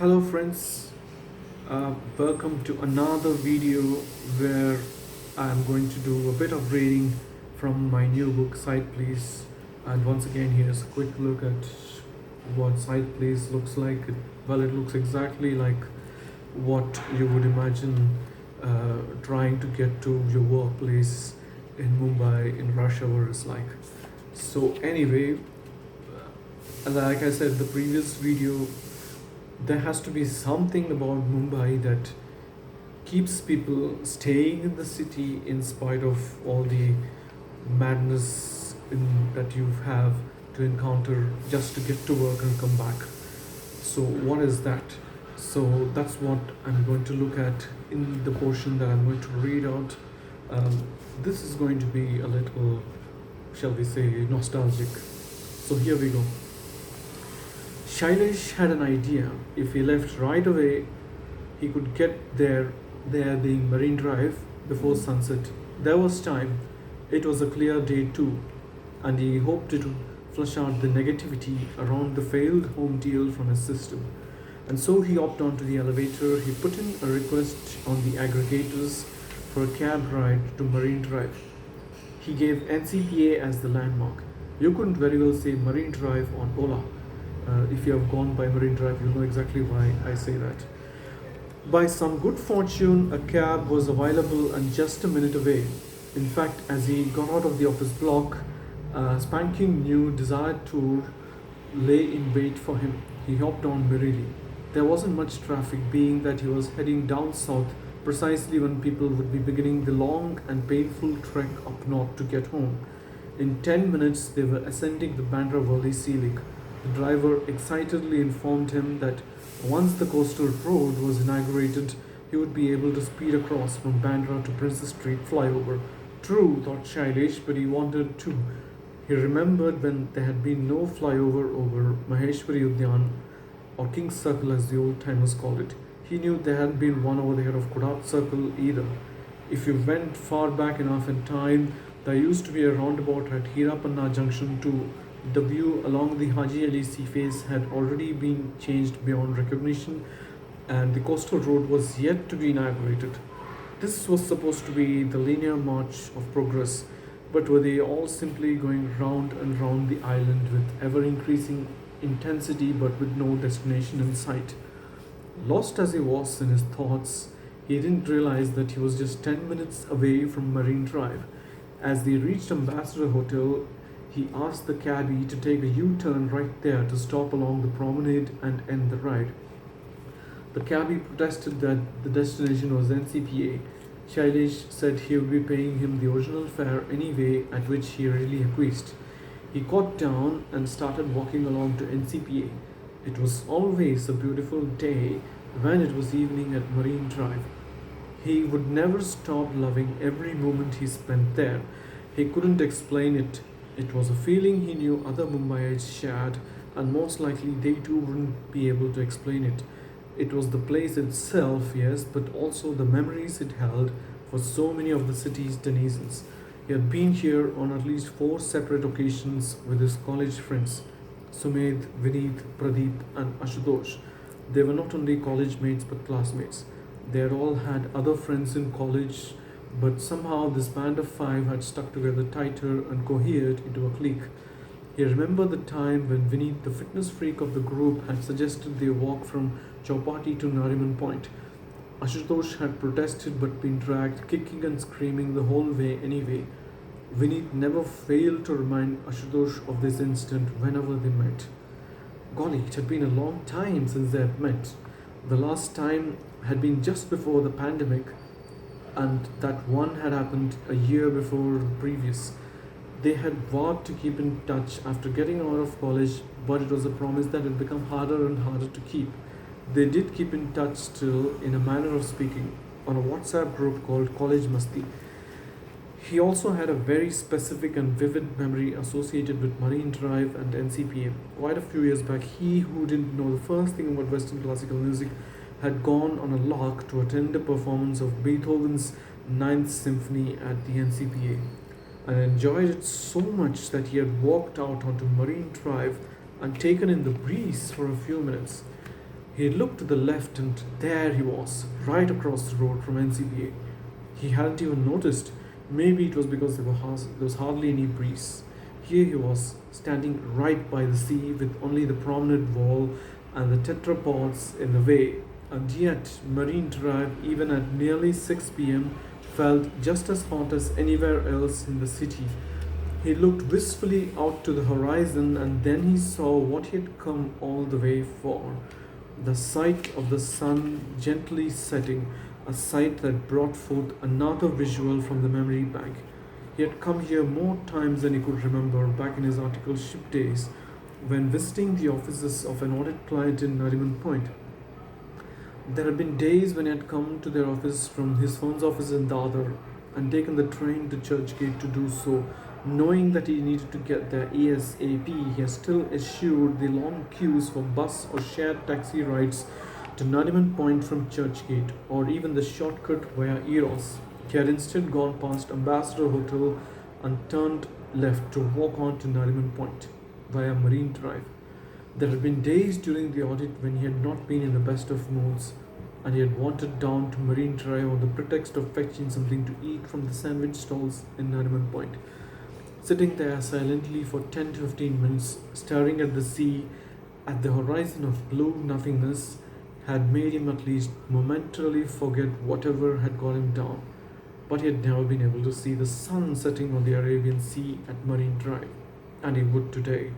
Hello friends, welcome to another video where I'm going to do a bit of reading from my new book Sight Please. And once again, here's a quick look at what Sight Please looks like. Well, it looks exactly like what you would imagine trying to get to your workplace in Mumbai in rush hour is like. So anyway, like I said in the previous video, there has to be something about Mumbai that keeps people staying in the city in spite of all the madness that you have to encounter just to get to work and come back. So, what is that? So, that's what I'm going to look at in the portion that I'm going to read out. This is going to be a little, shall we say, nostalgic. So, here we go. Shailesh had an idea. If he left right away, he could get there being Marine Drive before sunset. There was time. It was a clear day too, and he hoped it would flush out the negativity around the failed home deal from his system. And so he hopped onto the elevator. He put in a request on the aggregators for a cab ride to Marine Drive. He gave NCPA as the landmark. You couldn't very well say Marine Drive on Ola. If you have gone by Marine Drive, you'll know exactly why I say that. By some good fortune, a cab was available and just a minute away. In fact, as he got out of the office block, a spanking new desired tour lay in wait for him. He hopped on merrily. There wasn't much traffic, being that he was heading down south precisely when people would be beginning the long and painful trek up north to get home. In 10 minutes, they were ascending the Bandra Valley sea lake. The driver excitedly informed him that once the coastal road was inaugurated, he would be able to speed across from Bandra to Princess Street flyover. True, thought Shailesh, but he wanted to. He remembered when there had been no flyover over Maheshwari Udyan, or King's Circle as the old timers called it. He knew there hadn't been one over the head of Kudat Circle either. If you went far back enough in time, there used to be a roundabout at Hirapanna Junction too. The view along the Haji Ali Sea face had already been changed beyond recognition, and the coastal road was yet to be inaugurated. This was supposed to be the linear march of progress, but were they all simply going round and round the island with ever increasing intensity but with no destination in sight? Lost as he was in his thoughts, he didn't realize that he was just 10 minutes away from Marine Drive. As they reached Ambassador Hotel, he asked the cabbie to take a U-turn right there to stop along the promenade and end the ride. The cabbie protested that the destination was NCPA. Shailesh said he would be paying him the original fare anyway, at which he readily acquiesced. He got down and started walking along to NCPA. It was always a beautiful day when it was evening at Marine Drive. He would never stop loving every moment he spent there. He couldn't explain it. It was a feeling he knew other Mumbaiites shared, and most likely they too wouldn't be able to explain it. It was the place itself, yes, but also the memories it held for so many of the city's denizens. He had been here on at least 4 separate occasions with his college friends, Sumedh, Vineet, Pradeep, and Ashutosh. They were not only college mates but classmates. They had all had other friends in college, but somehow this band of 5 had stuck together tighter and cohered into a clique. He remembered the time when Vineet, the fitness freak of the group, had suggested they walk from Chowpatty to Nariman Point. Ashutosh had protested but been dragged kicking and screaming the whole way anyway. Vineet never failed to remind Ashutosh of this incident whenever they met. Golly, it had been a long time since they had met. The last time had been just before the pandemic, and that one had happened a year before the previous. They had vowed to keep in touch after getting out of college, but it was a promise that had become harder and harder to keep. They did keep in touch still, in a manner of speaking, on a WhatsApp group called College Masti. He also had a very specific and vivid memory associated with Marine Drive and NCPA. Quite a few years back, he, who didn't know the first thing about Western classical music, had gone on a lark to attend a performance of Beethoven's Ninth Symphony at the NCPA, and enjoyed it so much that he had walked out onto Marine Drive and taken in the breeze for a few minutes. He looked to the left, and there he was, right across the road from NCBA. He hadn't even noticed. Maybe it was because there was hardly any breeze. Here he was, standing right by the sea with only the promenade wall and the tetrapods in the way. And yet, Marine Drive, even at nearly 6 p.m., felt just as hot as anywhere else in the city. He looked wistfully out to the horizon, and then he saw what he had come all the way for, the sight of the sun gently setting, a sight that brought forth another visual from the memory bank. He had come here more times than he could remember back in his article ship days, when visiting the offices of an audit client in Nariman Point. There had been days when he had come to their office from his phone's office in Dadar and taken the train to Churchgate to do so, knowing that he needed to get there ASAP. He had still eschewed the long queues for bus or shared taxi rides to Nariman Point from Churchgate, or even the shortcut via Eros. He had instead gone past Ambassador Hotel and turned left to walk on to Nariman Point via Marine Drive. There had been days during the audit when he had not been in the best of moods, and he had wandered down to Marine Drive on the pretext of fetching something to eat from the sandwich stalls in Nariman Point. Sitting there silently for 10 to 15 minutes, staring at the sea, at the horizon of blue nothingness, had made him at least momentarily forget whatever had got him down. But he had never been able to see the sun setting on the Arabian Sea at Marine Drive, and he would today.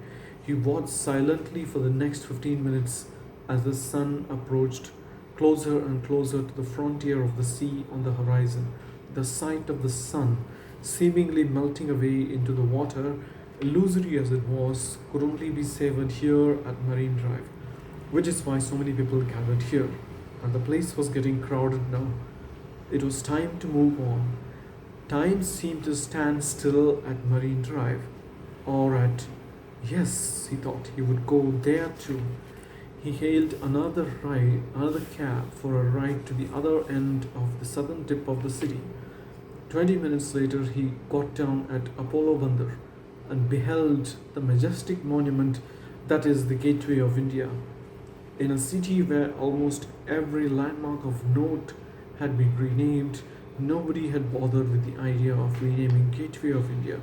He watched silently for the next 15 minutes as the sun approached closer and closer to the frontier of the sea on the horizon. The sight of the sun, seemingly melting away into the water, illusory as it was, could only be savoured here at Marine Drive, which is why so many people gathered here, and the place was getting crowded now. It was time to move on. Time seemed to stand still at Marine Drive, or at yes, he thought he would go there too. He hailed another cab for a ride to the other end of the southern tip of the city. 20 minutes later, he got down at Apollo Bandar and beheld the majestic monument that is the Gateway of India. In a city where almost every landmark of note had been renamed, nobody had bothered with the idea of renaming Gateway of India.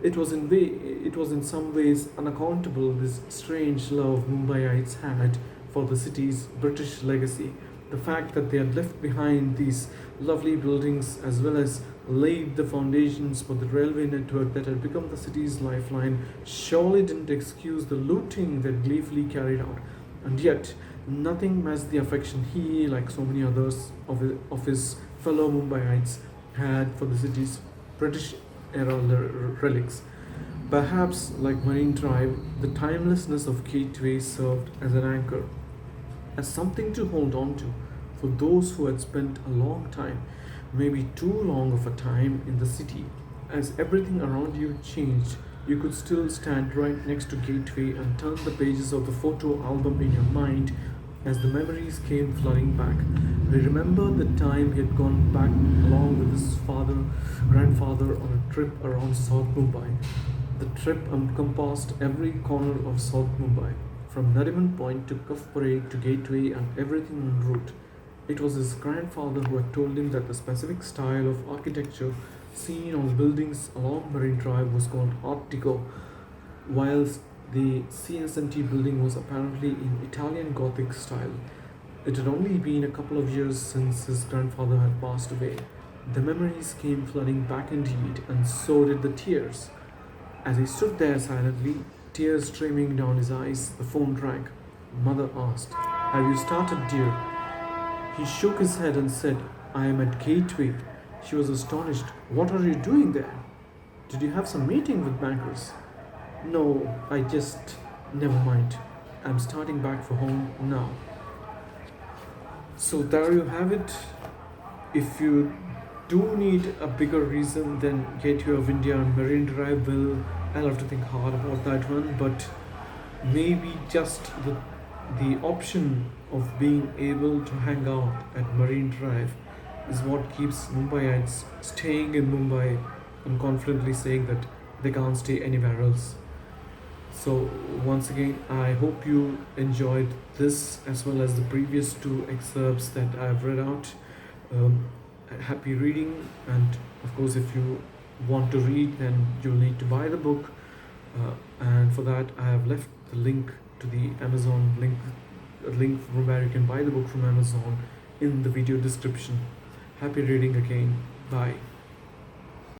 It was in some ways unaccountable, this strange love Mumbaiites had for the city's British legacy. The fact that they had left behind these lovely buildings as well as laid the foundations for the railway network that had become the city's lifeline surely didn't excuse the looting that gleefully carried out. And yet, nothing matched the affection he, like so many others of his fellow Mumbaiites, had for the city's British era relics. Perhaps, like Marine Drive, the timelessness of Gateway served as an anchor, as something to hold on to for those who had spent a long time, maybe too long of a time, in the city. As everything around you changed, you could still stand right next to Gateway and turn the pages of the photo album in your mind as the memories came flooding back. He remembered the time he had gone back along with his grandfather on a trip around South Mumbai. The trip encompassed every corner of South Mumbai, from Nariman Point to Cuff Parade to Gateway and everything en route. It was his grandfather who had told him that the specific style of architecture seen on the buildings along Marine Drive was called Art Deco, whilst the CSNT building was apparently in Italian Gothic style. It had only been a couple of years since his grandfather had passed away. The memories came flooding back indeed, and so did the tears. As he stood there silently, tears streaming down his eyes, the phone rang. Mother asked, "Have you started, dear?" He shook his head and said, "I am at Gateway." She was astonished. "What are you doing there? Did you have some meeting with bankers?" "No, I just... Never mind. I'm starting back for home now." So there you have it. If you do need a bigger reason than Gateway of India and Marine Drive, well, I'll have to think hard about that one. But maybe just the option of being able to hang out at Marine Drive is what keeps Mumbaiites staying in Mumbai and confidently saying that they can't stay anywhere else. So, once again, I hope you enjoyed this as well as the previous two excerpts that I've read out. Um, Happy reading, and of course, if you want to read, then you'll need to buy the book. And for that, I have left the link to the Amazon link, a link from where you can buy the book from Amazon in the video description. Happy reading again. Bye.